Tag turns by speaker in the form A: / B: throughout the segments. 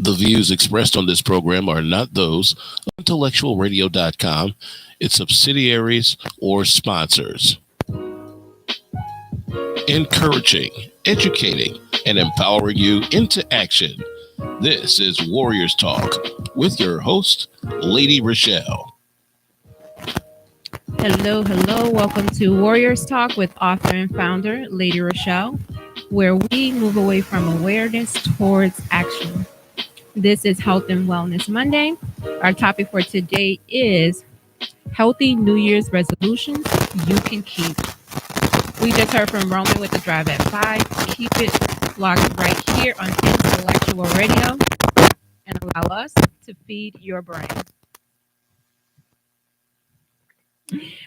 A: The views expressed on this program are not those of IntellectualRadio.com, its subsidiaries, or sponsors. Encouraging, educating, and empowering you into action. This is Warriors Talk with your host, Lady ReShell.
B: Hello. Welcome to Warriors Talk with author and founder, Lady ReShell, where we move away from awareness towards action. This is Health and Wellness Monday. Our topic for today is healthy New Year's resolutions you can keep. We just heard from Roman with the Drive at 5. Keep it locked right here on Intellectual Radio and allow us to feed your brain.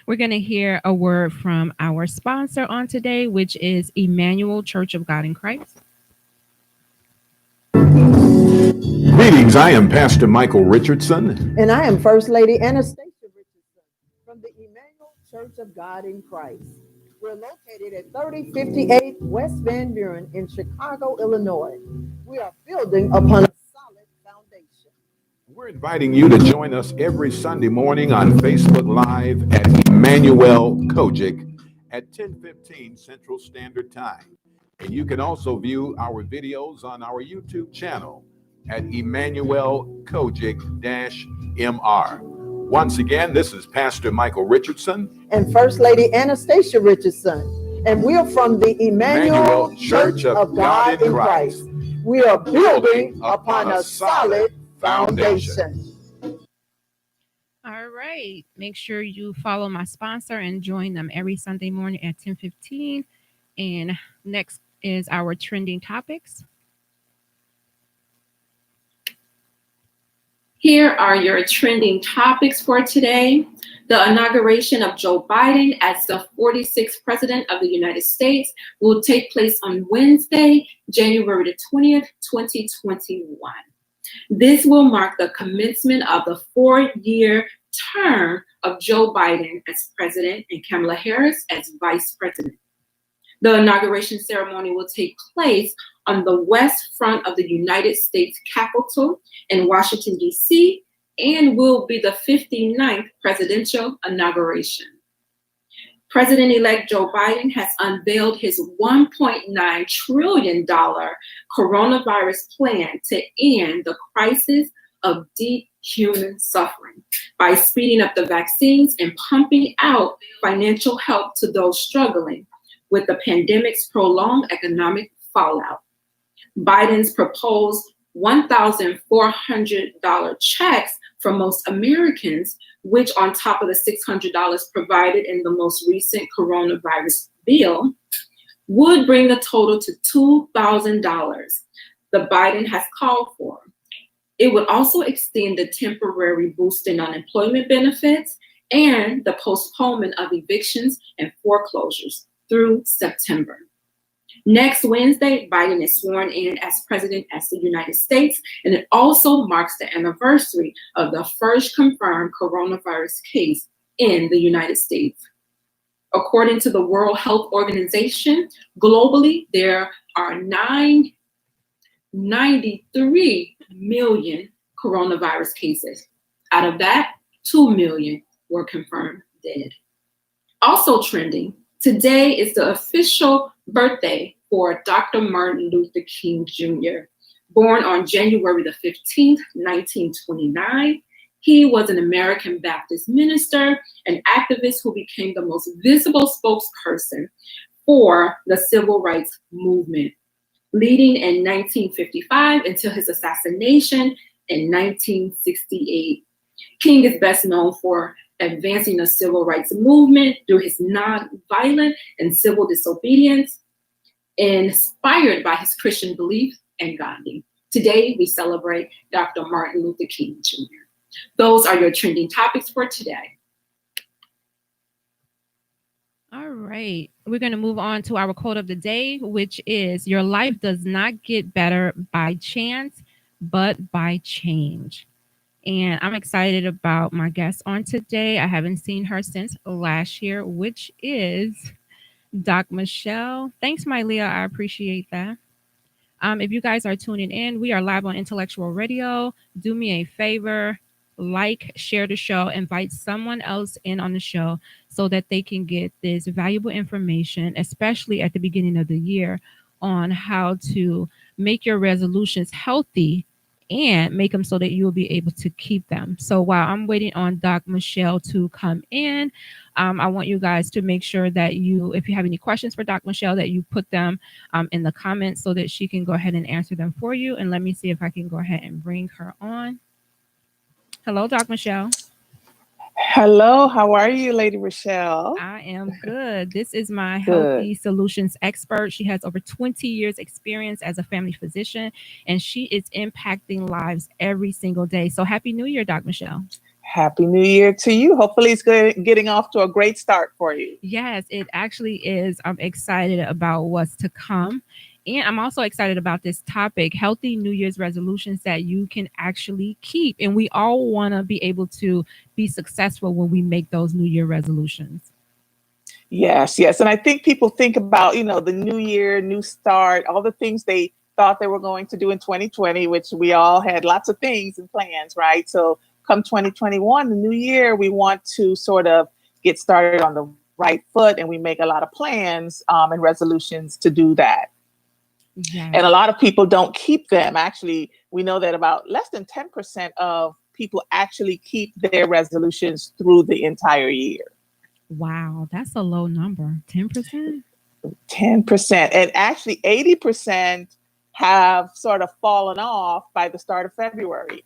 B: We're going to hear a word from our sponsor on today, which is Emmanuel Church of God in Christ.
C: Greetings, I am Pastor Michael Richardson.
D: And I am First Lady Anastasia Richardson from the Emmanuel Church of God in Christ. We're located at 3058 West Van Buren in Chicago, Illinois. We are building upon a solid foundation.
C: We're inviting you to join us every Sunday morning on Facebook Live at Emanuel Cogic at 10:15 Central Standard Time. And you can also view our videos on our YouTube channel at Emanuel Cogic-MR. Once again, this is Pastor Michael Richardson
D: and First Lady Anastasia Richardson. And we are from the Emmanuel Church of God in Christ. We are building upon a solid foundation.
B: All right. Make sure you follow my sponsor and join them every Sunday morning at 10:15. And next is our trending topics.
E: Here are your trending topics for today. The inauguration of Joe Biden as the 46th President of the United States will take place on Wednesday, January the 20th, 2021. This will mark the commencement of the 4-year term of Joe Biden as president and Kamala Harris as vice president. The inauguration ceremony will take place on the west front of the United States Capitol in Washington, D.C., and will be the 59th presidential inauguration. President-elect Joe Biden has unveiled his $1.9 trillion coronavirus plan to end the crisis of deep human suffering by speeding up the vaccines and pumping out financial help to those struggling with the pandemic's prolonged economic fallout. Biden's proposed $1,400 checks for most Americans, which on top of the $600 provided in the most recent coronavirus bill, would bring the total to $2,000 the Biden has called for. It would also extend the temporary boost in unemployment benefits and the postponement of evictions and foreclosures through September. Next Wednesday, Biden is sworn in as president of the United States, and it also marks the anniversary of the first confirmed coronavirus case in the United States. According to the World Health Organization, globally, there are 93 million coronavirus cases. Out of that, 2 million were confirmed dead. Also trending, today is the official birthday for Dr. Martin Luther King Jr. Born on January the 15th, 1929, he was an American Baptist minister and activist who became the most visible spokesperson for the civil rights movement, leading in 1955 until his assassination in 1968. King is best known for advancing the civil rights movement through his nonviolent and civil disobedience, inspired by his Christian belief and Gandhi. Today, we celebrate Dr. Martin Luther King Jr. Those are your trending topics for today.
B: All right. We're going to move on to our quote of the day, which is, your life does not get better by chance, but by change. And I'm excited about my guest on today. I haven't seen her since last year, which is Doc Michelle. Thanks, my Leah. I appreciate that. If you guys are tuning in, we are live on Intellectual Radio. Do me a favor, like, share the show, invite someone else in on the show so that they can get this valuable information, especially at the beginning of the year, on how to make your resolutions healthy and make them so that you'll be able to keep them. So while I'm waiting on Doc Michelle to come in, I want you guys to make sure that if you have any questions for Doc Michelle, that you put them in the comments so that she can go ahead and answer them for you. And let me see if I can go ahead and bring her on. Hello, Doc Michelle.
F: Hello, how are you, Lady ReShell?
B: I am good. This is my healthy solutions expert. She has over 20 years experience as a family physician, and she is impacting lives every single day. So happy New Year, Doc Michelle.
F: Happy New Year to you. Hopefully it's good, getting off to a great start for you.
B: Yes, it actually is. I'm excited about what's to come. And I'm also excited about this topic, healthy New Year's resolutions that you can actually keep. And we all want to be able to be successful when we make those New Year resolutions.
F: Yes. And I think people think about, the new year, new start, all the things they thought they were going to do in 2020, which we all had lots of things and plans, right? So come 2021, the new year, we want to sort of get started on the right foot, and we make a lot of plans and resolutions to do that. Yes. And a lot of people don't keep them. Actually, we know that about less than 10% of people actually keep their resolutions through the entire year.
B: Wow, that's a low number. 10%?
F: 10%. And actually 80% have sort of fallen off by the start of February.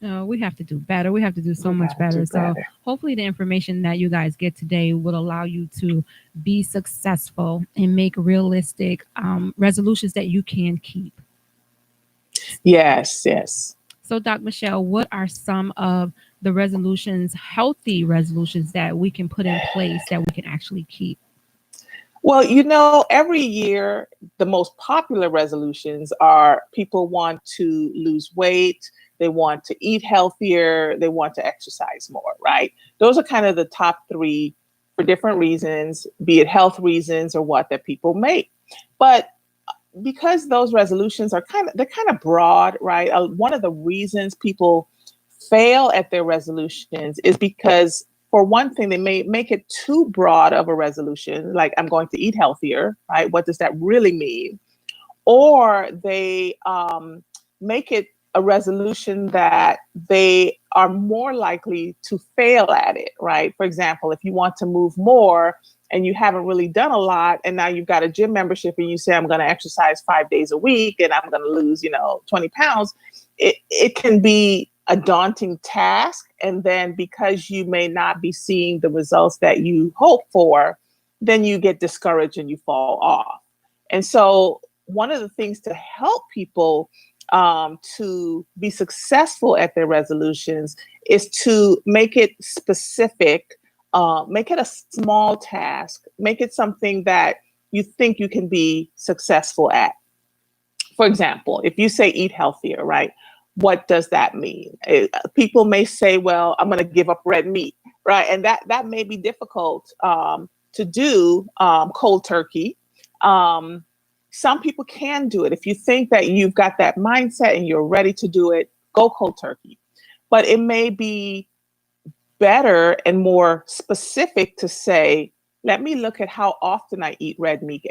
B: No, we have to do better. We have to do so much better. So hopefully the information that you guys get today will allow you to be successful and make realistic resolutions that you can keep.
F: Yes.
B: So, Doc Michelle, what are some of the resolutions, healthy resolutions that we can put in place that we can actually keep?
F: Well, every year, the most popular resolutions are people want to lose weight. They want to eat healthier. They want to exercise more, right? Those are kind of the top three for different reasons, be it health reasons or what that people make. But because those resolutions are kind of broad, right? One of the reasons people fail at their resolutions is because, for one thing, they may make it too broad of a resolution, like I'm going to eat healthier, right? What does that really mean? Or they make it a resolution that they are more likely to fail at it, right? For example, if you want to move more and you haven't really done a lot, and now you've got a gym membership and you say, I'm going to exercise 5 days a week and I'm going to lose, 20 pounds, it can be a daunting task. And then because you may not be seeing the results that you hope for, then you get discouraged and you fall off. And so one of the things to help people to be successful at their resolutions is to make it specific, make it a small task, make it something that you think you can be successful at. For example, if you say eat healthier, right? What does that mean? People may say, well, I'm going to give up red meat, right? And that may be difficult to do cold turkey. Some people can do it. If you think that you've got that mindset and you're ready to do it, go cold turkey. But it may be better and more specific to say, let me look at how often I eat red meat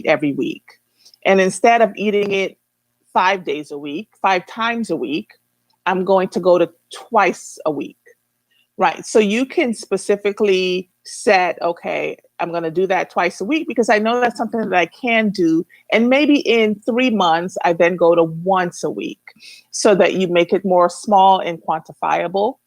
F: every week. And instead of eating it 5 days a week, 5 times a week, I'm going to go to twice a week, right? So you can specifically set, okay, I'm going to do that twice a week because I know that's something that I can do. And maybe in 3 months, I then go to once a week so that you make it more small and quantifiable.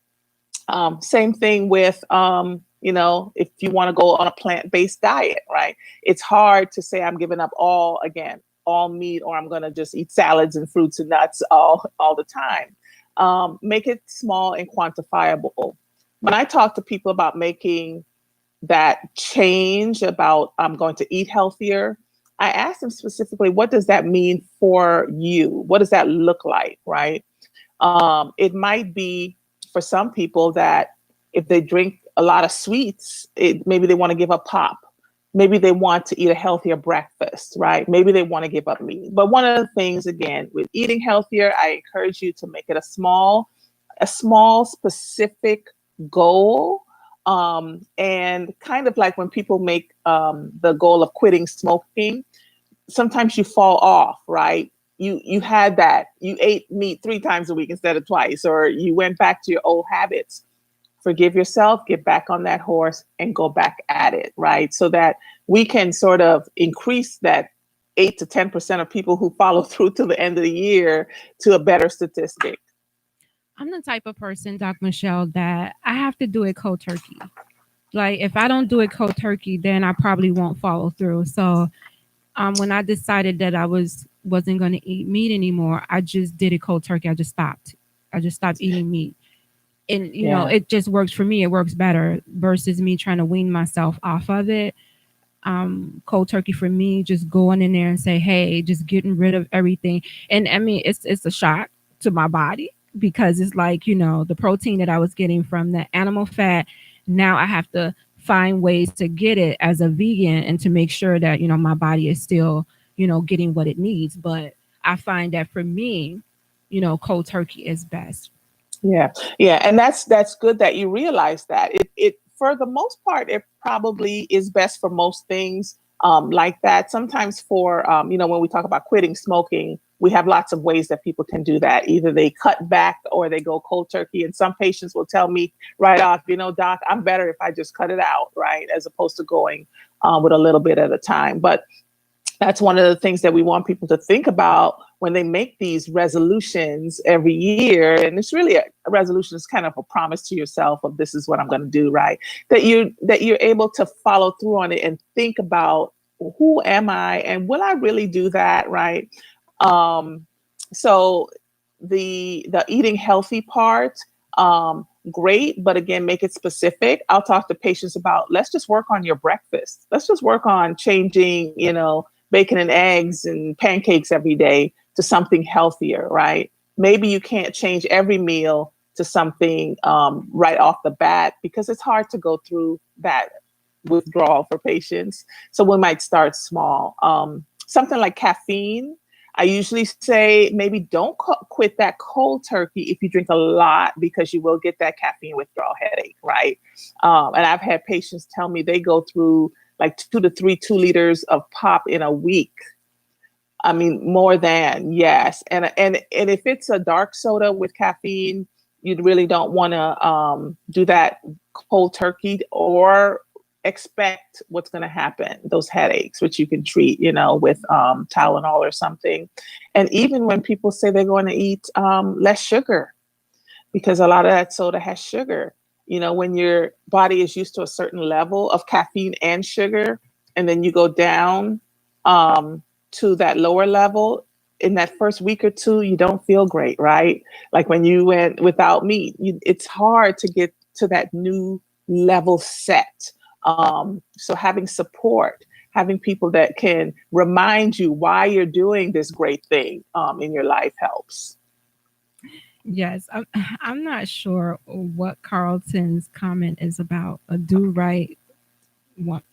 F: Same thing with, if you want to go on a plant-based diet, right? It's hard to say I'm giving up all meat, or I'm going to just eat salads and fruits and nuts all the time. Make it small and quantifiable. When I talk to people about making that change about I'm going to eat healthier, I ask them specifically, what does that mean for you? What does that look like, right? It might be for some people that if they drink a lot of sweets, maybe they want to give up pop. Maybe they want to eat a healthier breakfast, right? Maybe they want to give up meat. But one of the things, again, with eating healthier, I encourage you to make it a small specific goal. And kind of like when people make the goal of quitting smoking, sometimes you fall off, right? You had that, you ate meat 3 times a week instead of twice, or you went back to your old habits. Forgive yourself, get back on that horse and go back at it, right? So that we can sort of increase that 8 to 10% of people who follow through to the end of the year to a better statistic.
B: I'm the type of person, Doc Michelle, that I have to do it cold turkey. Like if I don't do it cold turkey, then I probably won't follow through. So when I decided that I wasn't going to eat meat anymore, I just did it cold turkey. I just stopped eating meat. And, you know, it just works for me. It works better versus me trying to wean myself off of it. Cold turkey for me, just going in there and say, hey, just getting rid of everything. And I mean, it's a shock to my body because it's like, you know, the protein that I was getting from the animal fat. Now I have to find ways to get it as a vegan and to make sure that, you know, my body is still, you know, getting what it needs. But I find that for me, you know, cold turkey is best.
F: Yeah. And that's good that you realize that. It for the most part, it probably is best for most things like that. Sometimes for, you know, when we talk about quitting smoking, we have lots of ways that people can do that. Either they cut back or they go cold turkey. And some patients will tell me right off, you know, doc, I'm better if I just cut it out, right? As opposed to going with a little bit at a time. But that's one of the things that we want people to think about when they make these resolutions every year. And it's really a resolution is kind of a promise to yourself of this is what I'm going to do, right? That you're able to follow through on it and think about who am I and will I really do that, right? So the eating healthy part, great, but again, make it specific. I'll talk to patients about, let's just work on your breakfast. Let's just work on changing, you know, bacon and eggs and pancakes every day to something healthier, right? Maybe you can't change every meal to something right off the bat because it's hard to go through that withdrawal for patients. So we might start small. Something like caffeine. I usually say maybe don't quit that cold turkey if you drink a lot because you will get that caffeine withdrawal headache, right? And I've had patients tell me they go through like 2 liters of pop in a week. I mean, more than, yes. And if it's a dark soda with caffeine, you really don't want to do that cold turkey or expect what's going to happen, those headaches, which you can treat, you know, with Tylenol or something. And even when people say they're going to eat less sugar, because a lot of that soda has sugar. You know, when your body is used to a certain level of caffeine and sugar, and then you go down to that lower level, in that first week or two, you don't feel great, right? Like when you went without meat, it's hard to get to that new level set. So having support, having people that can remind you why you're doing this great thing in your life helps.
B: Yes, I'm not sure what Carlton's comment is about. A do right.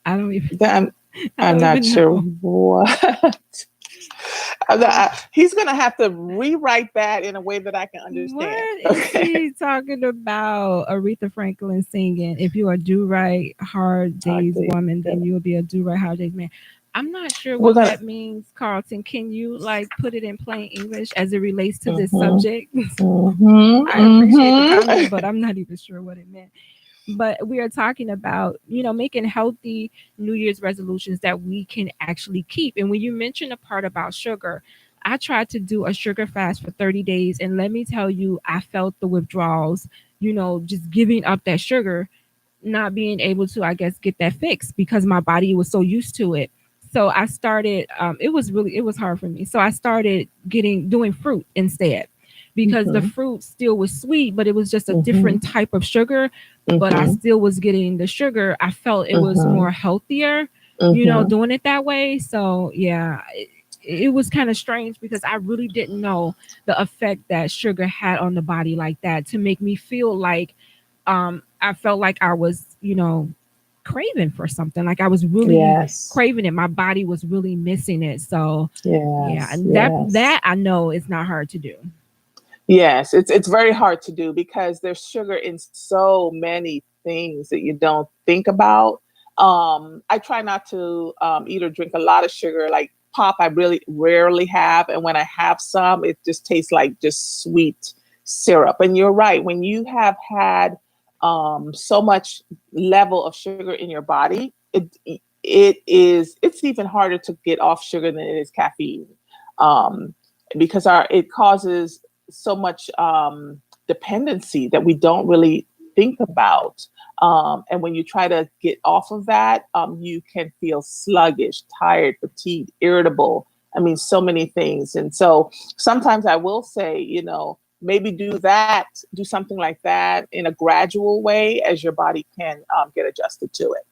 B: I don't even.
F: I'm not sure what. He's gonna have to rewrite that in a way that I can understand.
B: What is he talking about? Aretha Franklin singing, "If you are do right hard days woman, then you will be a do right hard days man." I'm not sure what that means, Carlton. Can you like put it in plain English as it relates to this subject? I appreciate the comment, but I'm not even sure what it meant. But we are talking about, you know, making healthy New Year's resolutions that we can actually keep. And when you mentioned a part about sugar, I tried to do a sugar fast for 30 days. And let me tell you, I felt the withdrawals, you know, just giving up that sugar, not being able to, I guess, get that fixed because my body was so used to it. So I started, it was hard for me. So I started doing fruit instead because the fruit still was sweet, but it was just a different type of sugar. But I still was getting the sugar. I felt it was more healthier, you know, doing it that way. So yeah, it was kind of strange because I really didn't know the effect that sugar had on the body like that to make me feel like I felt like I was, you know, craving for something. Like I was really craving it. My body was really missing it. So that I know is not hard to do.
F: Yes, it's very hard to do because there's sugar in so many things that you don't think about. I try not to eat or drink a lot of sugar. Like pop, I really rarely have. And when I have some, it just tastes like just sweet syrup. And you're right. When you have had so much level of sugar in your body, it's even harder to get off sugar than it is caffeine, because it causes so much dependency that we don't really think about. And when you try to get off of that, you can feel sluggish, tired, fatigued, irritable. I mean, so many things. And so sometimes I will say, maybe do something like that in a gradual way as your body can get adjusted to it.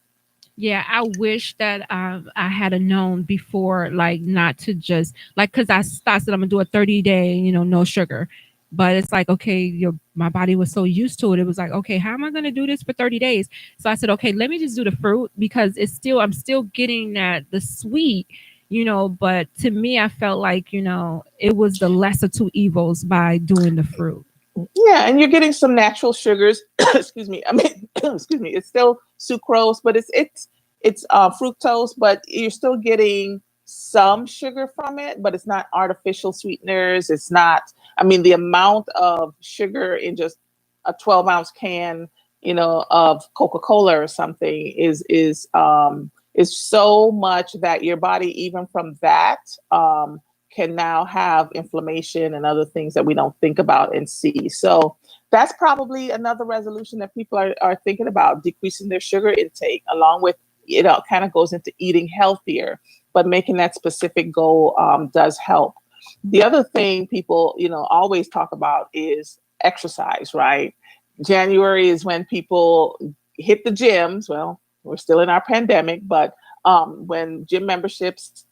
B: Yeah, I wish that I had known before, like not to just because I said I'm gonna do a 30-day, no sugar. But it's like, okay, my body was so used to it. It was like, okay, how am I going to do this for 30 days? So I said, okay, let me just do the fruit because I'm still getting the sweet, but to me, I felt like, it was the lesser two evils by doing the fruit.
F: Yeah. And you're getting some natural sugars. Excuse me. I mean, excuse me. It's still sucrose, but it's fructose, but you're still getting some sugar from it, but it's not artificial sweeteners. It's not, the amount of sugar in just a 12-ounce can, of Coca-Cola or something is so much that your body, even from that, can now have inflammation and other things that we don't think about and see. So that's probably another resolution that people are thinking about, decreasing their sugar intake, along with, kind of goes into eating healthier, but making that specific goal does help. The other thing people, always talk about is exercise, right? January is when people hit the gyms. Well, we're still in our pandemic, but when gym memberships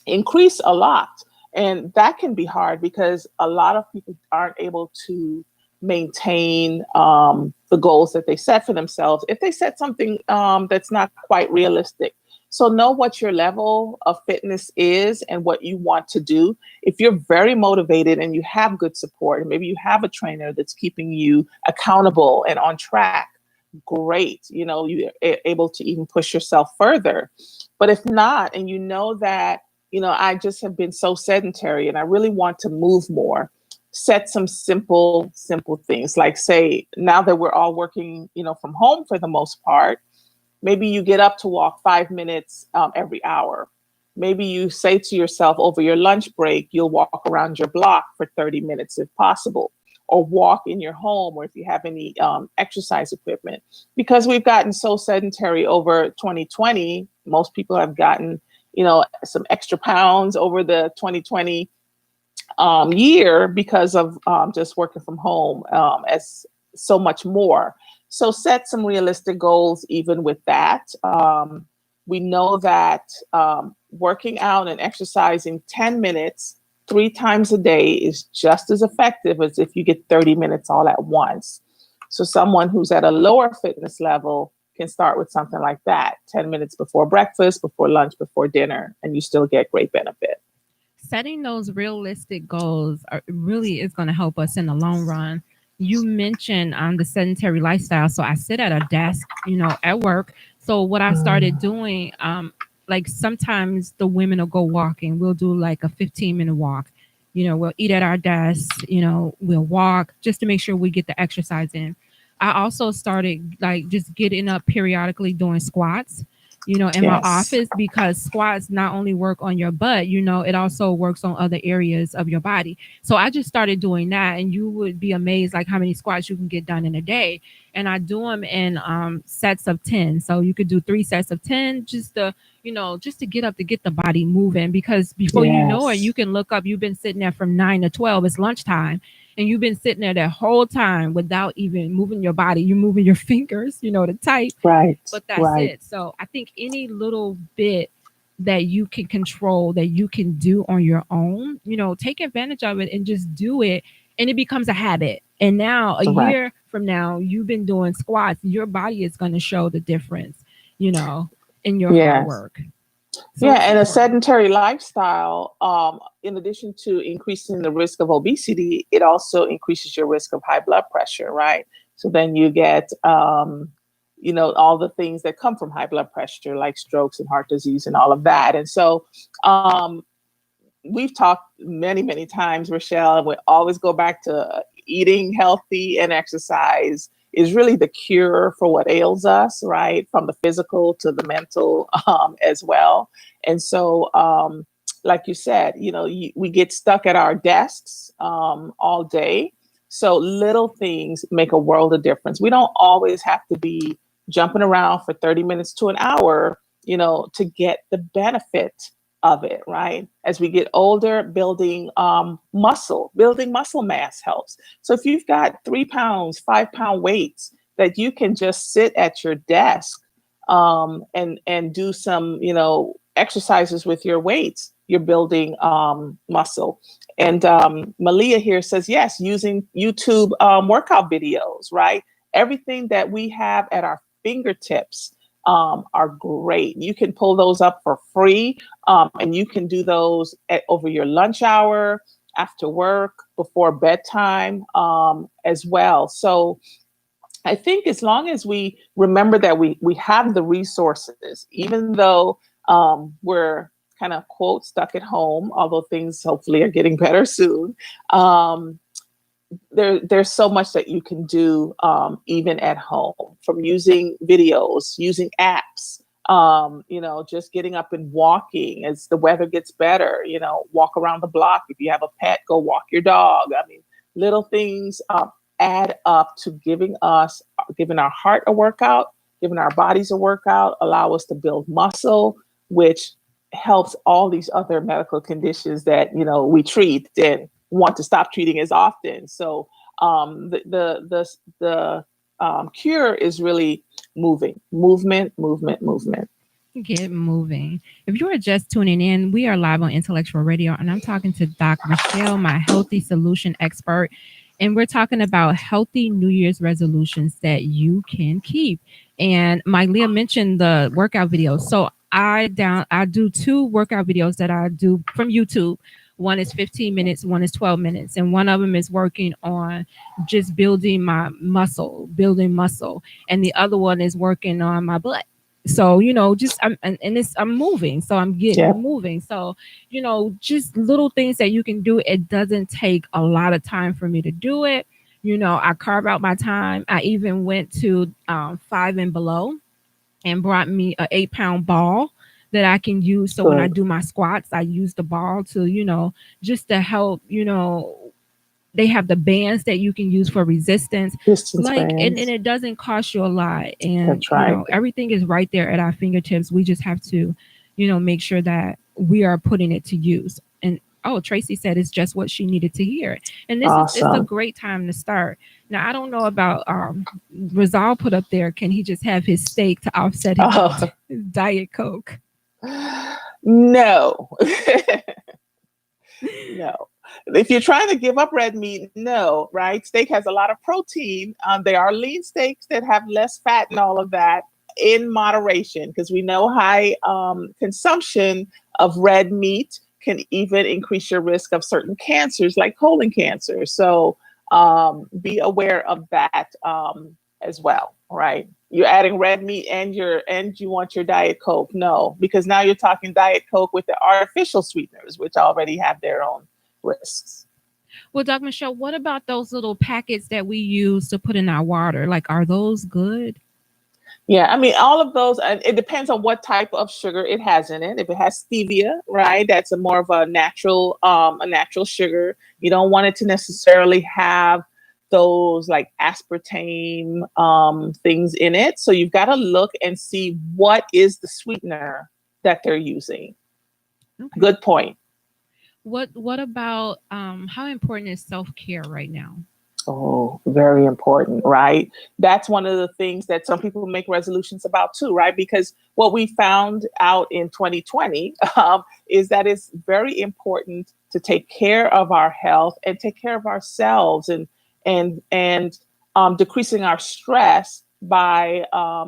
F: increase a lot, and that can be hard because a lot of people aren't able to maintain the goals that they set for themselves if they set something that's not quite realistic. So know what your level of fitness is and what you want to do. If you're very motivated and you have good support, and maybe you have a trainer that's keeping you accountable and on track, great. You're able to even push yourself further. But if not, and that, I just have been so sedentary and I really want to move more, set some simple things. Like, say, now that we're all working, from home for the most part, maybe you get up to walk 5 minutes every hour. Maybe you say to yourself over your lunch break, you'll walk around your block for 30 minutes if possible, or walk in your home, or if you have any exercise equipment. Because we've gotten so sedentary over 2020, most people have gotten, some extra pounds over the 2020 year because of just working from home as so much more. So set some realistic goals even with that. We know that working out and exercising 10 minutes 3 times a day is just as effective as if you get 30 minutes all at once. So someone who's at a lower fitness level can start with something like that, 10 minutes before breakfast, before lunch, before dinner, and you still get great benefit.
B: Setting those realistic goals really is going to help us in the long run. You mentioned the sedentary lifestyle. So I sit at a desk, at work. So what I started doing, like sometimes the women will go walking. We'll do like a 15-minute walk. We'll eat at our desk, we'll walk just to make sure we get the exercise in. I also started like just getting up periodically doing squats, in my office, because squats not only work on your butt, it also works on other areas of your body. So I just started doing that, and you would be amazed like how many squats you can get done in a day. And I do them in sets of 10. So you could do 3 sets of 10 just to get up, to get the body moving, because before you know it, you can look up, you've been sitting there from 9 to 12, it's lunchtime. And you've been sitting there that whole time without even moving your body. You're moving your fingers, to type.
F: Right.
B: But that's it. So I think any little bit that you can control, that you can do on your own, take advantage of it and just do it. And it becomes a habit. And now a year from now, you've been doing squats. Your body is going to show the difference. in your hard work. So
F: Yeah, and a sedentary lifestyle, in addition to increasing the risk of obesity, it also increases your risk of high blood pressure, right? So then you get, all the things that come from high blood pressure, like strokes and heart disease and all of that. And so we've talked many, many times, ReShell, and we always go back to eating healthy and exercise is really the cure for what ails us, right? From the physical to the mental as well. And so, like you said, we get stuck at our desks all day. So little things make a world of difference. We don't always have to be jumping around for 30 minutes to an hour, to get the benefit of it, right? As we get older, building muscle mass helps. So if you've got 3 pounds, 5 pound weights that you can just sit at your desk and do some, exercises with your weights, you're building muscle. And Malia here says, yes, using YouTube workout videos, right? Everything that we have at our fingertips are great. You can pull those up for free, and you can do those over your lunch hour, after work, before bedtime as well. So I think as long as we remember that we have the resources, even though we're kind of, quote, stuck at home, although things hopefully are getting better soon, there's so much that you can do even at home, from using videos, using apps, just getting up and walking as the weather gets better, walk around the block. If you have a pet, go walk your dog. I mean, little things add up to giving our heart a workout, giving our bodies a workout, allow us to build muscle, which helps all these other medical conditions that, we treat and want to stop treating as often. So the cure is really movement.
B: Get moving. If you are just tuning in, we are live on Intellectual Radio, and I'm talking to Doc ReShell, my healthy solution expert. And we're talking about healthy New Year's resolutions that you can keep. And Leah mentioned the workout videos. So I do 2 workout videos that I do from YouTube. One is 15 minutes, one is 12 minutes. And one of them is working on just building muscle. And the other one is working on my butt. So, I'm moving. So I'm getting moving. So, just little things that you can do. It doesn't take a lot of time for me to do it. I carve out my time. I even went to 5 and Below and brought me a 8-pound ball that I can use. So when I do my squats, I use the ball to, just to help, they have the bands that you can use for resistance. And it doesn't cost you a lot. And
F: that's right.
B: Everything is right there at our fingertips. We just have to, make sure that we are putting it to use. And Tracy said it's just what she needed to hear. And it's a great time to start. Now, I don't know about Rizal put up there. Can he just have his steak to offset his Diet Coke?
F: No. No. If you're trying to give up red meat, no, right? Steak has a lot of protein. There are lean steaks that have less fat and all of that, in moderation, because we know high consumption of red meat can even increase your risk of certain cancers like colon cancer. So be aware of that as well, right? You're adding red meat and you want your Diet Coke. No, because now you're talking Diet Coke with the artificial sweeteners, which already have their own risks.
B: Well, Dr. Michelle, what about those little packets that we use to put in our water? Like, are those good?
F: Yeah, I mean, all of those, it depends on what type of sugar it has in it. If it has stevia, right, that's more of a natural sugar. You don't want it to necessarily have those like aspartame things in it. So you've got to look and see what is the sweetener that they're using. Okay. Good point.
B: What about how important is self-care right now?
F: Oh, very important, right? That's one of the things that some people make resolutions about too, right? Because what we found out in 2020 is that it's very important to take care of our health and take care of ourselves and decreasing our stress by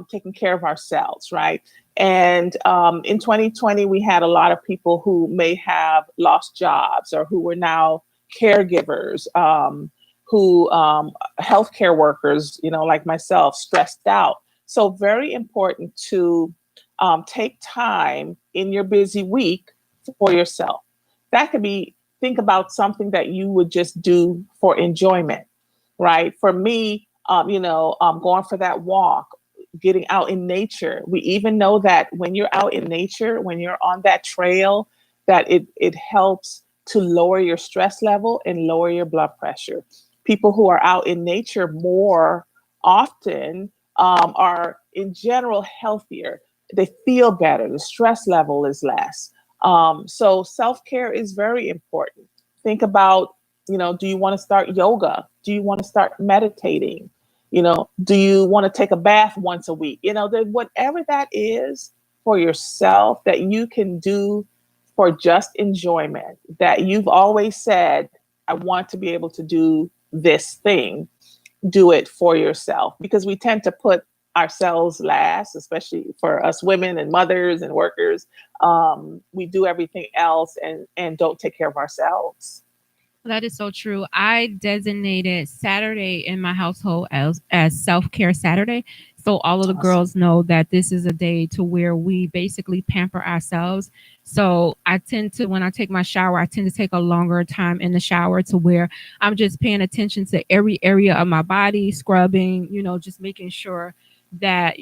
F: taking care of ourselves, right? And in 2020, we had a lot of people who may have lost jobs or who were now caregivers, who healthcare workers, like myself, stressed out. So very important to take time in your busy week for yourself. That could be, think about something that you would just do for enjoyment, right? For me, going for that walk, getting out in nature. We even know that when you're out in nature, when you're on that trail, that it helps to lower your stress level and lower your blood pressure. People who are out in nature more often are in general healthier. They feel better. The stress level is less. So self-care is very important. Think about, do you want to start yoga? Do you want to start meditating? Do you want to take a bath once a week? Whatever that is for yourself that you can do for just enjoyment, that you've always said, I want to be able to do this thing, do it for yourself, because we tend to put ourselves last, especially for us women and mothers and workers. We do everything else and don't take care of ourselves.
B: That is so true. I designated Saturday in my household as self-care Saturday. So all of the girls know that this is a day to where we basically pamper ourselves. So I tend to, when I take my shower, I tend to take a longer time in the shower to where I'm just paying attention to every area of my body, scrubbing, just making sure that,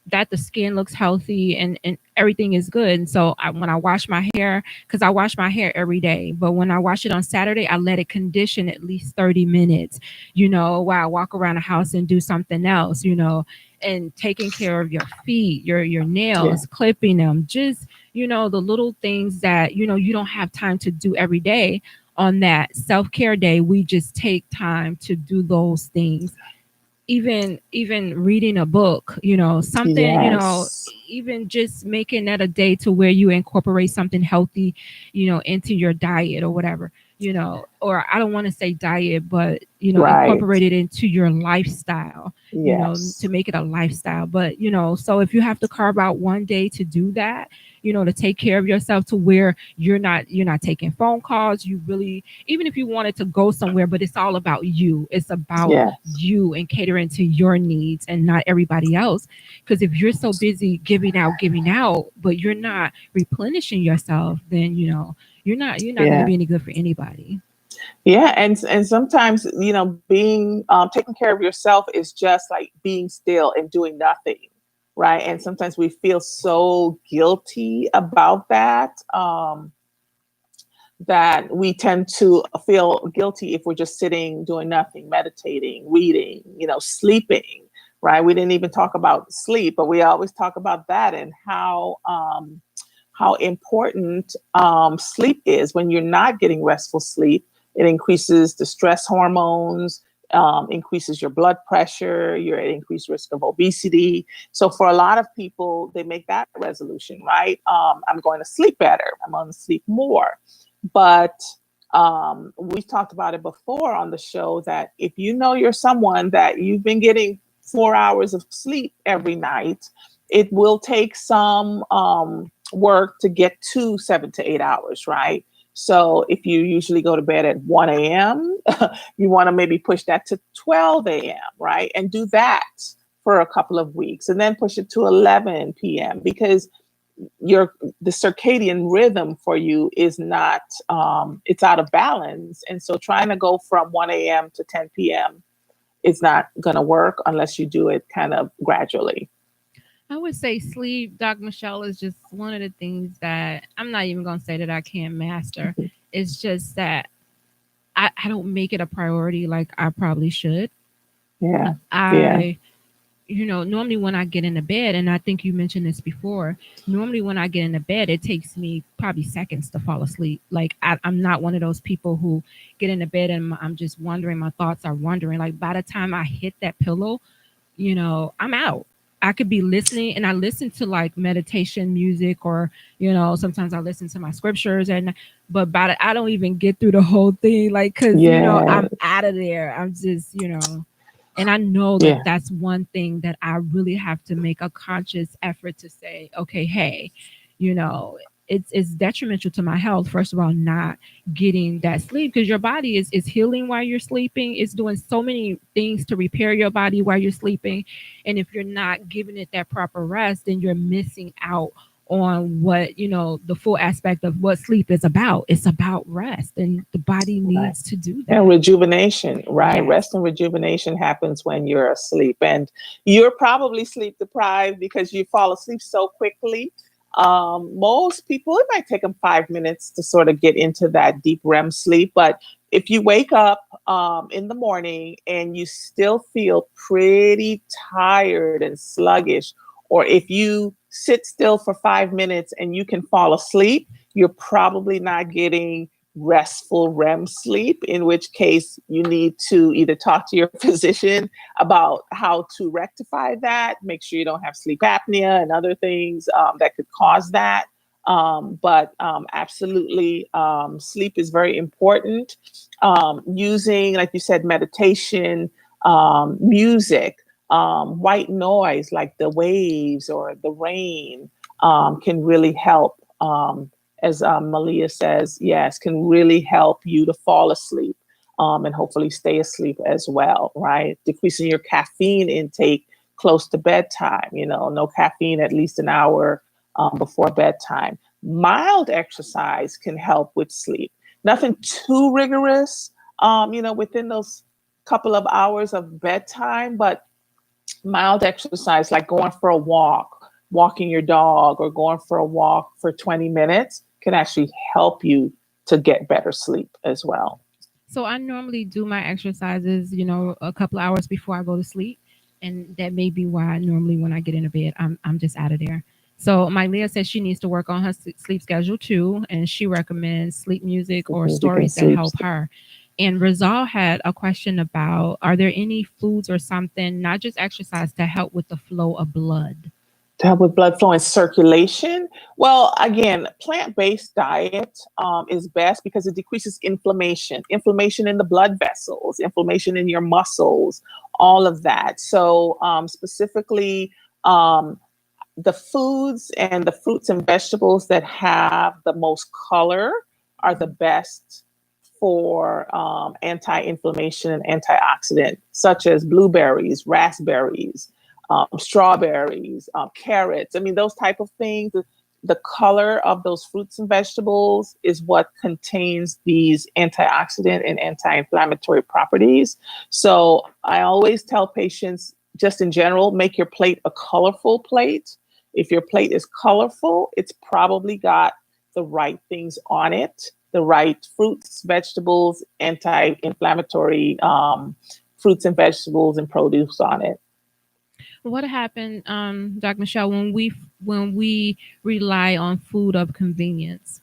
B: that the skin looks healthy and everything is good. And so when I wash my hair, because I wash my hair every day, but when I wash it on Saturday, I let it condition at least 30 minutes, while I walk around the house and do something else, and taking care of your feet, your nails, clipping them, just, the little things that, you don't have time to do every day. On that self-care day, we just take time to do those things. Even reading a book, something, even just making that a day to where you incorporate something healthy, into your diet or whatever, or I don't want to say diet, but, incorporate it into your lifestyle, to make it a lifestyle. But, so if you have to carve out one day to do that, to take care of yourself to where you're not taking phone calls, you really, even if you wanted to go somewhere, but it's all about you. It's about you and catering to your needs and not everybody else. Because if you're so busy giving out, but you're not replenishing yourself, then, you're not going to be any good for anybody.
F: Yeah. And sometimes, being taking care of yourself is just like being still and doing nothing. Right. And sometimes we feel so guilty about that, that we tend to feel guilty if we're just sitting, doing nothing, meditating, reading, sleeping. Right. We didn't even talk about sleep, but we always talk about that and how important sleep is. When you're not getting restful sleep, it increases the stress hormones, increases your blood pressure, you're at increased risk of obesity. So for a lot of people, they make that resolution, right? I'm going to sleep better. I'm going to sleep more. But we've talked about it before on the show that if you're someone that you've been getting 4 hours of sleep every night, it will take some work to get to 7 to 8 hours, right? So if you usually go to bed at 1 a.m., you want to maybe push that to 12 a.m., right? And do that for a couple of weeks and then push it to 11 p.m. because the circadian rhythm for you is not, it's out of balance. And so trying to go from 1 a.m. to 10 p.m. is not going to work unless you do it kind of gradually.
B: I would say sleep, Dr. Michelle, is just one of the things that I'm not even going to say that I can't master. It's just that I don't make it a priority like I probably should.
F: Yeah.
B: Normally when I get into bed, and I think you mentioned this before, normally when I get into bed, it takes me probably seconds to fall asleep. Like I'm not one of those people who get into bed and I'm just wondering, my thoughts are wandering. Like by the time I hit that pillow, I'm out. I could be listening, and I listen to like meditation music, or sometimes I listen to my scriptures, but I don't even get through the whole thing, like because I'm out of there. I'm just And I know that that's one thing that I really have to make a conscious effort to say, okay, hey, you know, it's detrimental to my health, first of all, not getting that sleep, because your body is healing while you're sleeping. It's doing so many things to repair your body while you're sleeping. And if you're not giving it that proper rest, then you're missing out on what, you know, the full aspect of what sleep is about. It's about rest, and the body needs to do that.
F: And rejuvenation, right?
B: Yes.
F: Rest and rejuvenation happens when you're asleep, and you're probably sleep deprived because you fall asleep so quickly. Most people, it might take them 5 minutes to sort of get into that deep REM sleep. But if you wake up in the morning and you still feel pretty tired and sluggish, or if you sit still for 5 minutes and you can fall asleep, you're probably not getting restful REM sleep, in which case you need to either talk to your physician about how to rectify that, make sure you don't have sleep apnea and other things that could cause that. But absolutely, sleep is very important. Using, like you said, meditation, music, white noise like the waves or the rain can really help. As Malia says, yes, can really help you to fall asleep and hopefully stay asleep as well, right? Decreasing your caffeine intake close to bedtime, you know, no caffeine at least an hour before bedtime. Mild exercise can help with sleep. Nothing too rigorous, you know, within those couple of hours of bedtime, but mild exercise like going for a walk, walking your dog, or going for a walk for 20 minutes can actually help you to get better sleep as well.
B: So I normally do my exercises, you know, a couple hours before I go to sleep. And that may be why normally when I get into bed, I'm just out of there. So my Leah says she needs to work on her sleep schedule too. And she recommends sleep music or stories that help her. And Rizal had a question about, are there any foods or something, not just exercise, to help with the flow of blood?
F: To help with blood flow and circulation? Well, again, plant-based diet is best because it decreases inflammation in the blood vessels, inflammation in your muscles, all of that. So specifically, the foods and the fruits and vegetables that have the most color are the best for anti-inflammation and antioxidant, such as blueberries, raspberries, strawberries, carrots. I mean, those type of things. The color of those fruits and vegetables is what contains these antioxidant and anti-inflammatory properties. So I always tell patients, just in general, make your plate a colorful plate. If your plate is colorful, it's probably got the right things on it, the right fruits, vegetables, anti-inflammatory fruits and vegetables and produce on it.
B: What happened, Dr. Michelle, when we rely on food of convenience?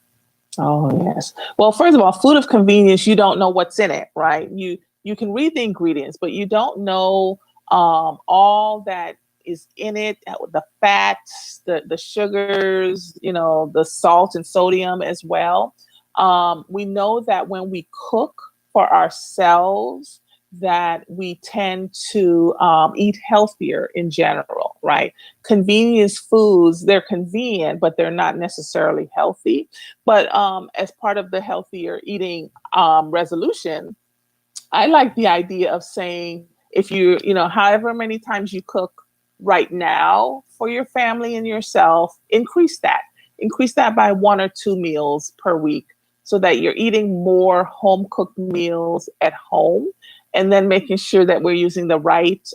F: Oh, yes. Well, first of all, food of convenience, you don't know what's in it, right? You can read the ingredients, but you don't know all that is in it, the fats, the sugars, you know, the salt and sodium as well. We know that when we cook for ourselves, that we tend to eat healthier in general, right? Convenience foods, they're convenient, but they're not necessarily healthy. But as part of the healthier eating resolution, I like the idea of saying, if you know, however many times you cook right now for your family and yourself, increase that by 1 or 2 meals per week, so that you're eating more home cooked meals at home. And then making sure that we're using the right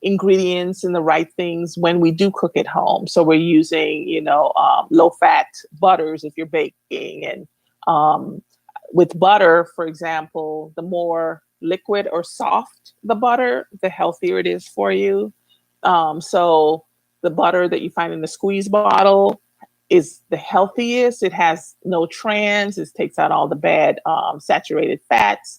F: ingredients and the right things when we do cook at home. So we're using, you know, low fat butters if you're baking. And with butter, for example, the more liquid or soft the butter, the healthier it is for you. So the butter that you find in the squeeze bottle is the healthiest. It has no trans. It takes out all the bad saturated fats.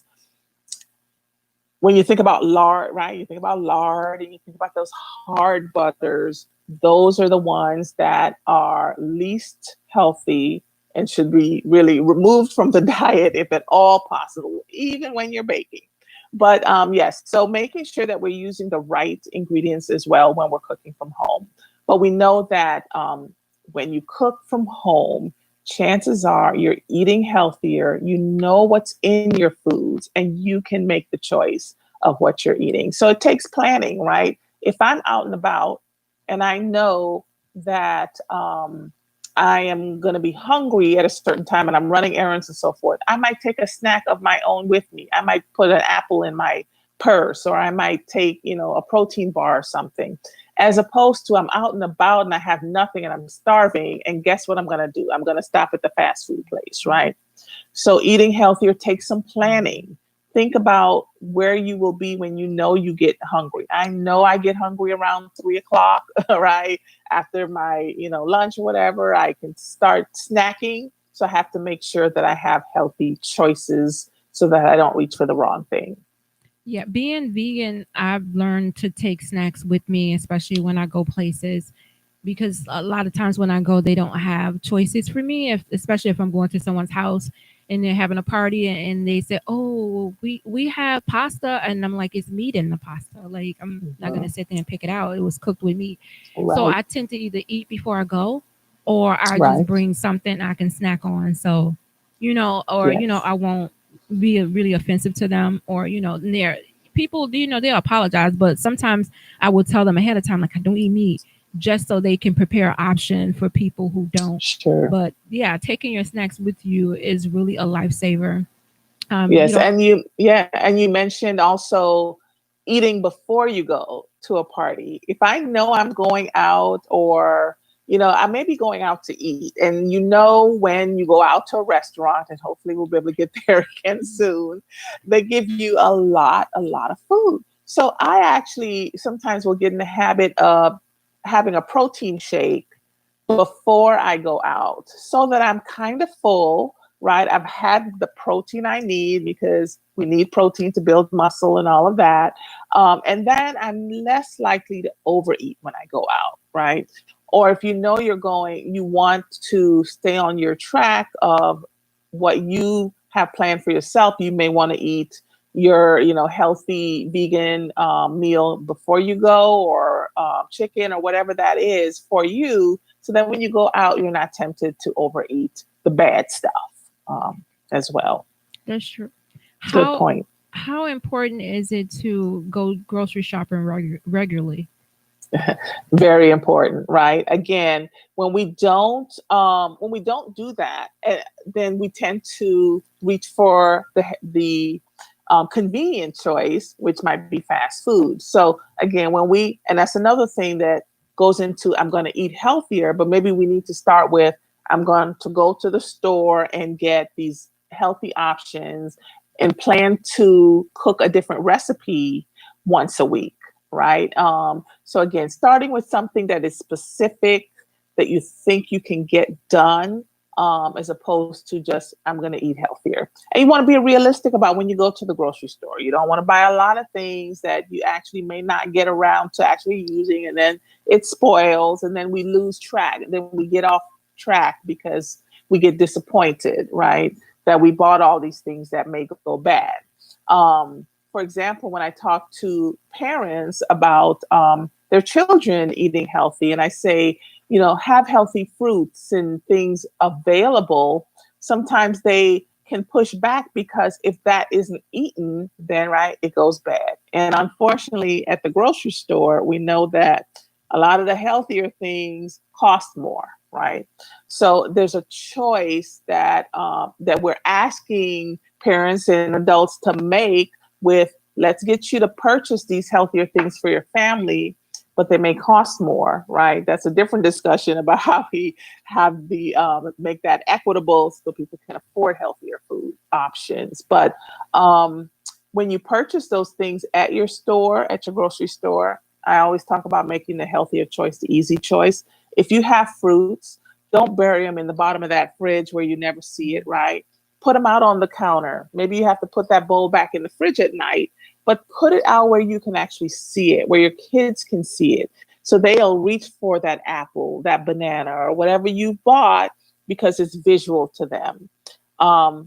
F: When you think about lard, right? You think about lard and you think about those hard butters. Those are the ones that are least healthy and should be really removed from the diet if at all possible, even when you're baking. But yes, so making sure that we're using the right ingredients as well when we're cooking from home. But we know that when you cook from home, chances are you're eating healthier. You know what's in your foods, and you can make the choice of what you're eating. So it takes planning, right? If I'm out and about and I know that I am going to be hungry at a certain time and I'm running errands and so forth, I might take a snack of my own with me. I might put an apple in my purse, or I might take, a protein bar or something, as opposed to I'm out and about and I have nothing and I'm starving. And guess what I'm going to do? I'm going to stop at the fast food place, right? So eating healthier takes some planning. Think about where you will be when you know you get hungry. I know I get hungry around 3:00, right? After my, lunch or whatever, I can start snacking. So I have to make sure that I have healthy choices so that I don't reach for the wrong thing.
B: Yeah, being vegan, I've learned to take snacks with me, especially when I go places, because a lot of times when I go, they don't have choices for me, especially if I'm going to someone's house and they're having a party and they say, "Oh, we have pasta," and I'm like, "It's meat in the pasta. Like, I'm not gonna sit there and pick it out. It was cooked with meat."
F: Right.
B: So I tend to either eat before I go, or I
F: Right.
B: just bring something I can snack on. So,
F: Yes.
B: I won't be really offensive to them, or they're people, they'll apologize, but sometimes I will tell them ahead of time, like, I don't eat meat, just so they can prepare an option for people who don't.
F: Sure.
B: But yeah, taking your snacks with you is really a lifesaver.
F: Yes, and you mentioned also eating before you go to a party. If I know I'm going out, or I may be going out to eat, and when you go out to a restaurant, and hopefully we'll be able to get there again soon, they give you a lot of food. So I actually sometimes will get in the habit of having a protein shake before I go out, so that I'm kind of full, right? I've had the protein I need, because we need protein to build muscle and all of that. And then I'm less likely to overeat when I go out, right? Or if you want to stay on your track of what you have planned for yourself, you may want to eat your, healthy vegan meal before you go, or chicken or whatever that is for you. So that when you go out, you're not tempted to overeat the bad stuff as well.
B: That's true.
F: Good point.
B: How important is it to go grocery shopping regularly?
F: Very important, right? Again, when we don't do that, then we tend to reach for the convenient choice, which might be fast food. So again, and that's another thing that goes into, I'm going to eat healthier, but maybe we need to start with, I'm going to go to the store and get these healthy options and plan to cook a different recipe once a week, right? So again, starting with something that is specific, that you think you can get done, as opposed to just, I'm going to eat healthier. And you want to be realistic about when you go to the grocery store. You don't want to buy a lot of things that you actually may not get around to actually using, and then it spoils, and then we lose track. And then we get off track because we get disappointed, right? That we bought all these things that may go bad. For example, when I talk to parents about their children eating healthy, and I say, have healthy fruits and things available, sometimes they can push back, because if that isn't eaten, then it goes bad. And unfortunately, at the grocery store, we know that a lot of the healthier things cost more, right? So there's a choice that that we're asking parents and adults to make with, let's get you to purchase these healthier things for your family, but they may cost more, right? That's a different discussion about how we have make that equitable so people can afford healthier food options. But when you purchase those things at your store, at your grocery store, I always talk about making the healthier choice the easy choice. If you have fruits, don't bury them in the bottom of that fridge where you never see it, right? Put them out on the counter. Maybe you have to put that bowl back in the fridge at night, but put it out where you can actually see it, where your kids can see it. So they'll reach for that apple, that banana, or whatever you bought, because it's visual to them.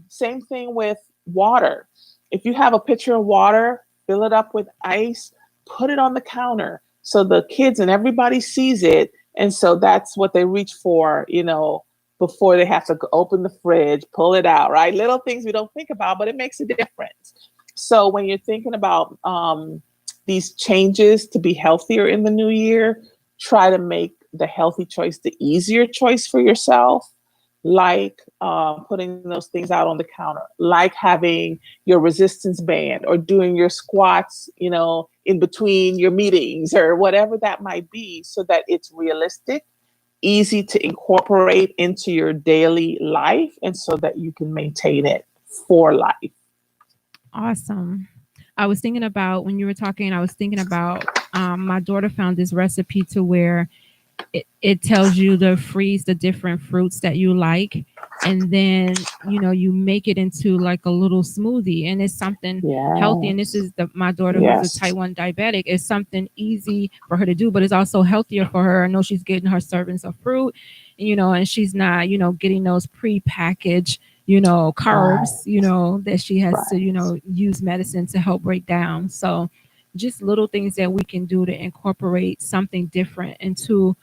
F: Same thing with water. If you have a pitcher of water, fill it up with ice, put it on the counter so the kids and everybody sees it. And so that's what they reach for, before they have to open the fridge, pull it out, right? Little things we don't think about, but it makes a difference. So when you're thinking about these changes to be healthier in the new year, try to make the healthy choice the easier choice for yourself, like putting those things out on the counter, like having your resistance band or doing your squats, in between your meetings or whatever that might be, so that it's realistic, easy to incorporate into your daily life, and so that you can maintain it for life.
B: Awesome. I was thinking about, when you were talking, I was thinking about my daughter found this recipe to where it tells you to freeze the different fruits that you like. And then, you make it into like a little smoothie, and it's something healthy. And this is my daughter who's a type 1 diabetic. It's something easy for her to do, but it's also healthier for her. I know she's getting her servings of fruit, and she's not, getting those pre-packaged, carbs, that she has to, use medicine to help break down. So just little things that we can do to incorporate something different into,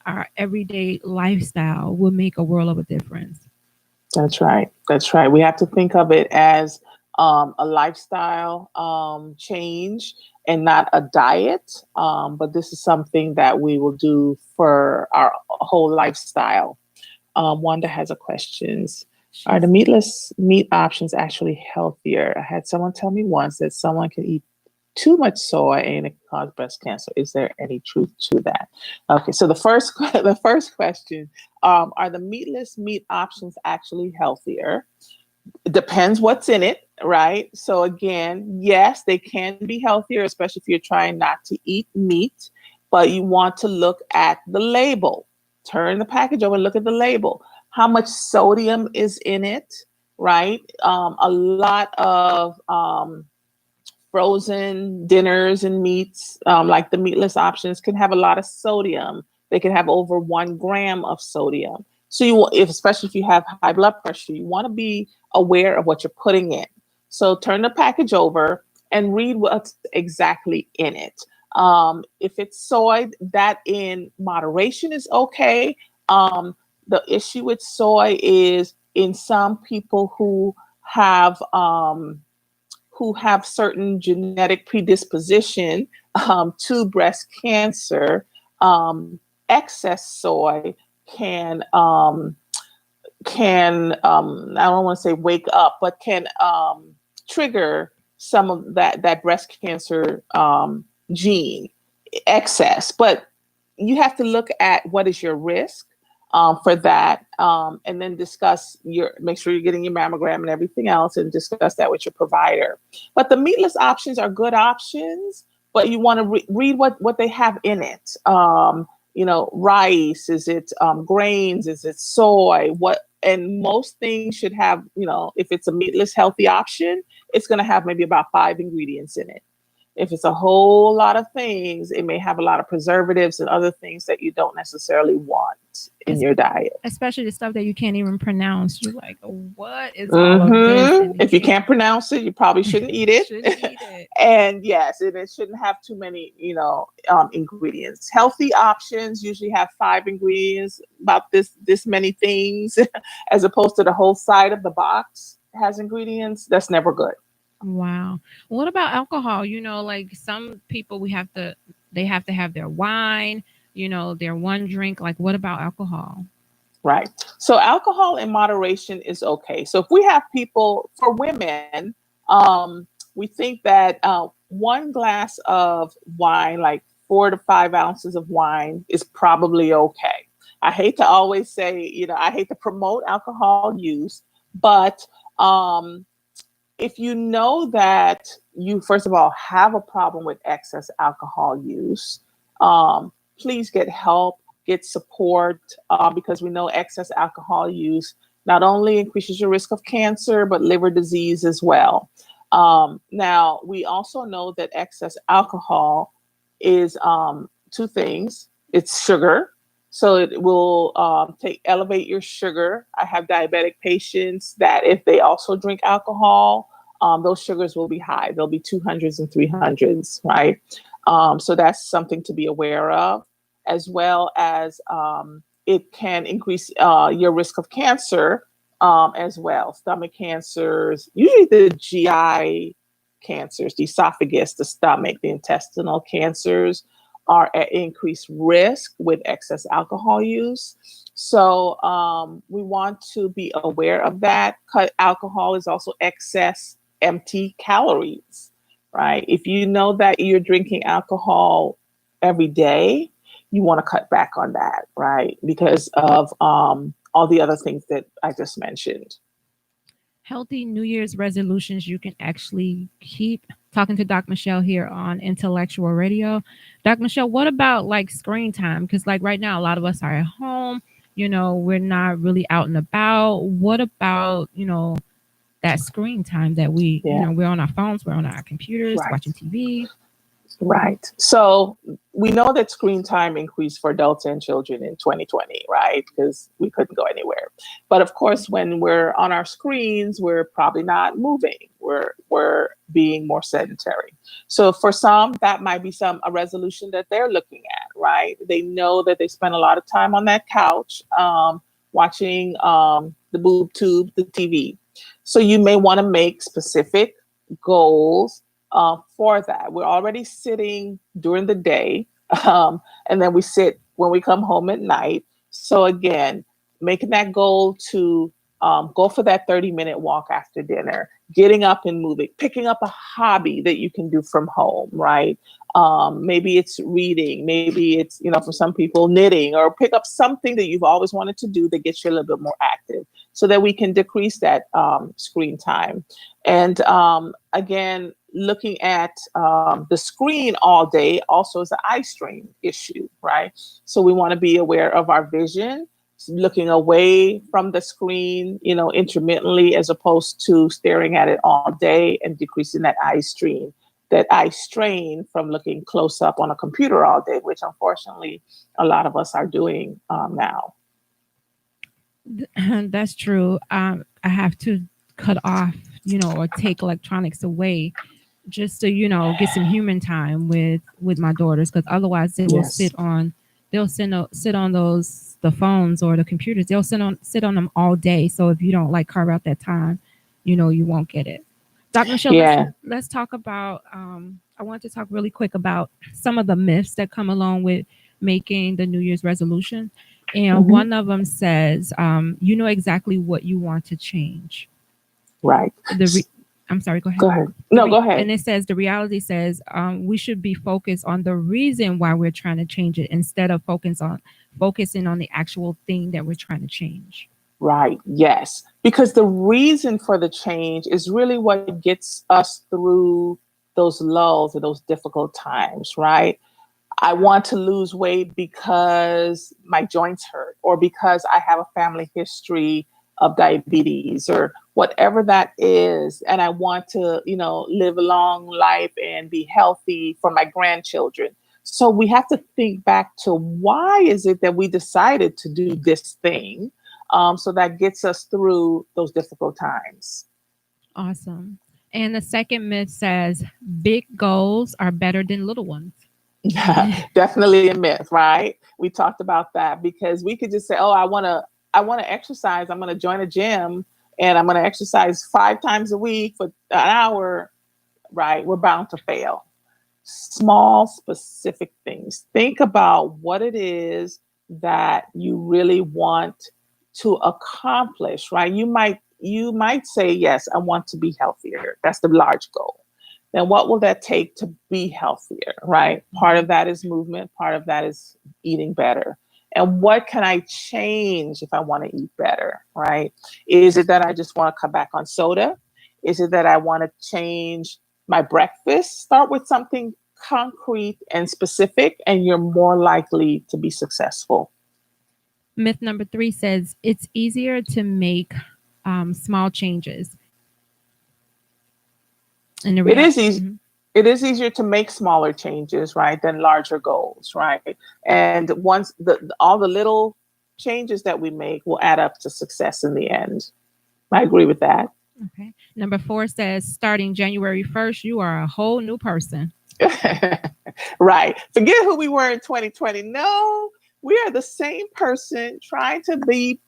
B: our everyday lifestyle will make a world of a difference.
F: That's right. We have to think of it as a lifestyle change and not a diet. But this is something that we will do for our whole lifestyle. Wanda has a question. Are the meatless meat options actually healthier? I had someone tell me once that someone can eat too much soy and it can cause breast cancer. Is there any truth to that? Okay, so the first question, are the meatless meat options actually healthier? It depends what's in it, right? So again, yes, they can be healthier, especially if you're trying not to eat meat, but you want to look at the label. Turn the package over and look at the label. How much sodium is in it, right? A lot of frozen dinners and meats, like the meatless options, can have a lot of sodium. They can have over 1 gram of sodium. So especially if you have high blood pressure, you want to be aware of what you're putting in. So turn the package over and read what's exactly in it. If it's soy, that in moderation is okay. The issue with soy is in some people who have certain genetic predisposition to breast cancer, excess soy can I don't want to say wake up, but can trigger some of that breast cancer gene excess. But you have to look at what is your risk for that, and then make sure you're getting your mammogram and everything else, and discuss that with your provider. But the meatless options are good options, but you want to read what they have in it. Rice, is it grains, is it soy, and most things should have, if it's a meatless healthy option, it's going to have maybe about 5 ingredients in it. If it's a whole lot of things, it may have a lot of preservatives and other things that you don't necessarily want in your diet.
B: Especially the stuff that you can't even pronounce. You're like, what is all of this?
F: If you can't pronounce it, you probably shouldn't eat it. And yes, it shouldn't have too many, ingredients. Healthy options usually have 5 ingredients, about this many things, as opposed to the whole side of the box has ingredients. That's never good.
B: Wow. What about alcohol? Like some people, they have to have their wine, their one drink. Like, what about alcohol?
F: Right. So alcohol in moderation is okay. So if we have people, for women, we think that 1 glass of wine, like 4 to 5 ounces of wine, is probably okay. I hate to always say, I hate to promote alcohol use, but if you know that you, first of all, have a problem with excess alcohol use, please get help, get support, because we know excess alcohol use not only increases your risk of cancer, but liver disease as well. Now, we also know that excess alcohol is 2 things. It's sugar. So it will elevate your sugar. I have diabetic patients that if they also drink alcohol, those sugars will be high. They'll be 200s and 300s, right? So that's something to be aware of, as well as it can increase your risk of cancer as well. Stomach cancers, usually the GI cancers, the esophagus, the stomach, the intestinal cancers are at increased risk with excess alcohol use. So we want to be aware of that. Alcohol is also excess empty calories, right? If you know that you're drinking alcohol every day, you want to cut back on that, right? Because of all the other things that I just mentioned.
B: Healthy New Year's resolutions you can actually keep. Talking to Doc Michelle here on Intellectual Radio. Doc Michelle, what about like screen time? Because like right now, a lot of us are at home. We're not really out and about. What about, that screen time that we're on our phones, we're on our computers,
F: Right.
B: watching TV.
F: Right. So we know that screen time increased for adults and children in 2020, right? Because we couldn't go anywhere. But of course, when we're on our screens, we're probably not moving. We're being more sedentary. So for some, that might be a resolution that they're looking at, right? They know that they spend a lot of time on that couch watching the boob tube, the TV. So you may want to make specific goals for that. We're already sitting during the day, and then we sit when we come home at night. So again, making that goal to go for that 30-minute walk after dinner, getting up and moving, picking up a hobby that you can do from home, right? Maybe it's reading, maybe it's, for some people, knitting, or pick up something that you've always wanted to do that gets you a little bit more active so that we can decrease that screen time. And again, looking at the screen all day also is an eye strain issue, right? So we want to be aware of our vision, looking away from the screen, intermittently, as opposed to staring at it all day and decreasing that eye strain from looking close up on a computer all day, which unfortunately a lot of us are doing now.
B: That's true. I have to cut off, or take electronics away just to, get some human time with my daughters, because otherwise they will sit on the phones or the computers. They'll sit on them all day. So if you don't carve out that time, you won't get it. Dr. Michelle, let's talk about, I want to talk really quick about some of the myths that come along with making the New Year's resolution. And one of them says, you know exactly what you want to change.
F: Right.
B: I'm sorry, go ahead.
F: Go ahead. No, go ahead.
B: And it says, the reality says, we should be focused on the reason why we're trying to change it instead of focusing on the actual thing that we're trying to change.
F: Right. Yes. Because the reason for the change is really what gets us through those lulls and those difficult times, right? I want to lose weight because my joints hurt, or because I have a family history of diabetes, or whatever that is. And I want to, live a long life and be healthy for my grandchildren. So we have to think back to why is it that we decided to do this thing? So that gets us through those difficult times.
B: Awesome. And the second myth says big goals are better than little ones.
F: Definitely a myth, right? We talked about that, because we could just say, oh, I want to exercise. I'm going to join a gym and I'm going to exercise 5 times a week for an hour, right? We're bound to fail. Small, specific things. Think about what it is that you really want to accomplish, right? You might say, yes, I want to be healthier. That's the large goal. Then what will that take to be healthier, right? Part of that is movement. Part of that is eating better. And what can I change if I want to eat better, right? Is it that I just want to cut back on soda? Is it that I want to change my breakfast? Start with something concrete and specific, and you're more likely to be successful.
B: Myth number 3 says it's easier to make small changes.
F: It is easy. Mm-hmm. It is easier to make smaller changes, right, than larger goals, right? And once all the little changes that we make will add up to success in the end. I agree with that.
B: Okay. Number 4 says, starting January 1st, you are a whole new person.
F: Right. Forget who we were in 2020. No, we are the same person trying to be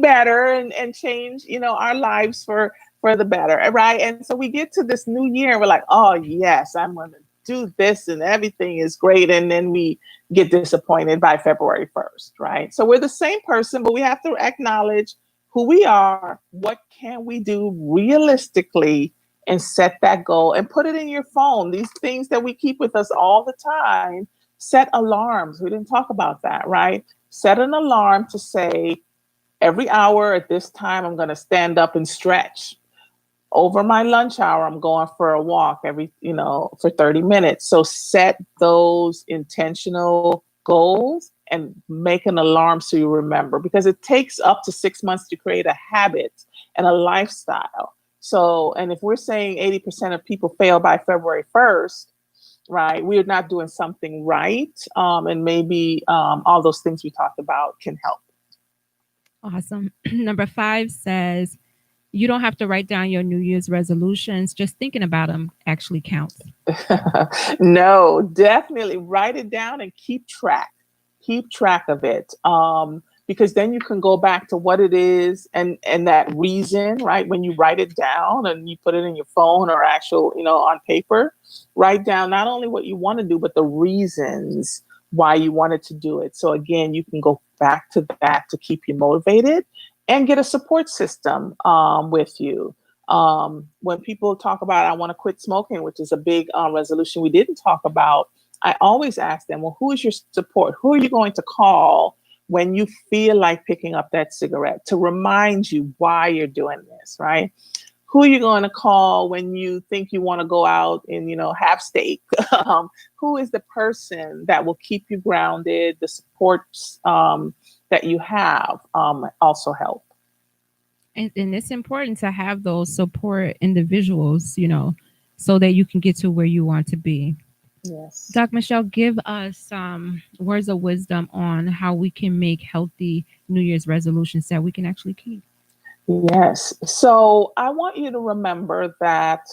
F: better and change, our lives for the better. Right. And so we get to this new year and we're like, oh yes, I'm going to do this and everything is great. And then we get disappointed by February 1st. Right. So we're the same person, but we have to acknowledge who we are. What can we do realistically and set that goal and put it in your phone? These things that we keep with us all the time, set alarms. We didn't talk about that, right? Set an alarm to say every hour at this time, I'm going to stand up and stretch. Over my lunch hour, I'm going for a walk for 30 minutes. So set those intentional goals and make an alarm so you remember, because it takes up to 6 months to create a habit and a lifestyle. So, and if we're saying 80% of people fail by February 1st, right, we're not doing something right. And maybe all those things we talked about can help.
B: Awesome. Number 5 says, you don't have to write down your New Year's resolutions. Just thinking about them actually counts.
F: No, definitely write it down and keep track of it. Because then you can go back to what it is and that reason, right? When you write it down and you put it in your phone or actual, on paper, write down not only what you want to do, but the reasons why you wanted to do it. So again, you can go back to that to keep you motivated and get a support system with you. When people talk about, I want to quit smoking, which is a big resolution we didn't talk about, I always ask them, well, who is your support? Who are you going to call when you feel like picking up that cigarette to remind you why you're doing this, right? Who are you going to call when you think you want to go out and, have steak? Who is the person that will keep you grounded? The supports that you have also help.
B: And it's important to have those support individuals, so that you can get to where you want to be.
F: Yes.
B: Doc Michelle, give us words of wisdom on how we can make healthy New Year's resolutions that we can actually keep.
F: Yes. So I want you to remember that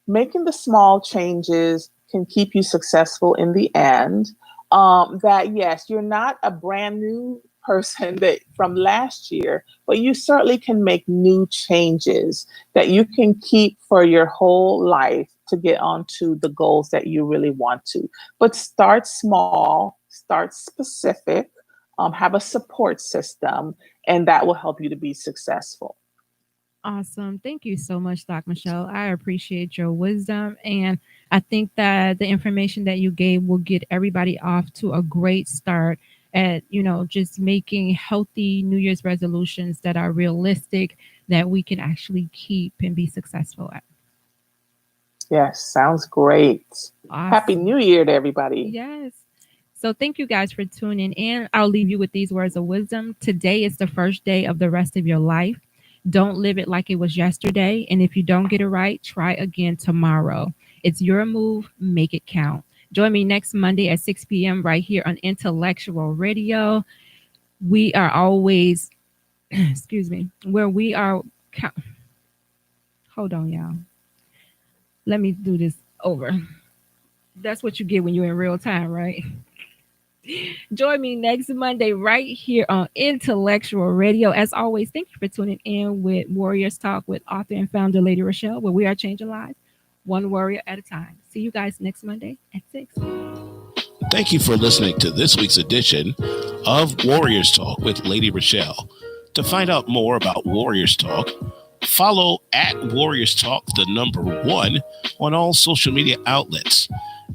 F: making the small changes can keep you successful in the end. That, yes, you're not a brand new person that from last year, but you certainly can make new changes that you can keep for your whole life to get onto the goals that you really want to. But start small, start specific, have a support system, and that will help you to be successful.
B: Awesome. Thank you so much, Doc Michelle. I appreciate your wisdom. And I think that the information that you gave will get everybody off to a great start at, just making healthy New Year's resolutions that are realistic, that we can actually keep and be successful at.
F: Yes, sounds great.
B: Awesome.
F: Happy New Year to everybody.
B: Yes. So thank you guys for tuning in. I'll leave you with these words of wisdom. Today is the first day of the rest of your life. Don't live it like it was yesterday. And if you don't get it right, try again tomorrow. It's your move. Make it count. Join me next Monday at 6 p.m. right here on Intellectual Radio. We are always, where we are. Hold on, y'all. Let me do this over. That's what you get when you're in real time, right? Join me next Monday right here on Intellectual Radio. As always, thank you for tuning in with Warriors Talk with author and founder Lady ReShell, where we are changing lives one warrior at a time. See you guys next Monday at 6.
A: Thank you for listening to this week's edition of Warriors Talk with Lady ReShell. To find out more about Warriors Talk, follow at Warriors Talk, the number 1, on all social media outlets,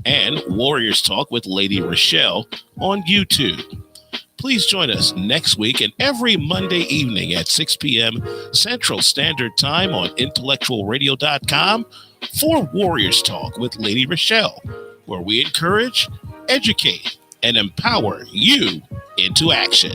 A: and Warriors Talk with Lady ReShell on YouTube. Please join us next week and every Monday evening at 6 p.m. Central Standard Time on IntellectualRadio.com for Warriors Talk with Lady ReShell, where we encourage, educate, and empower you into action.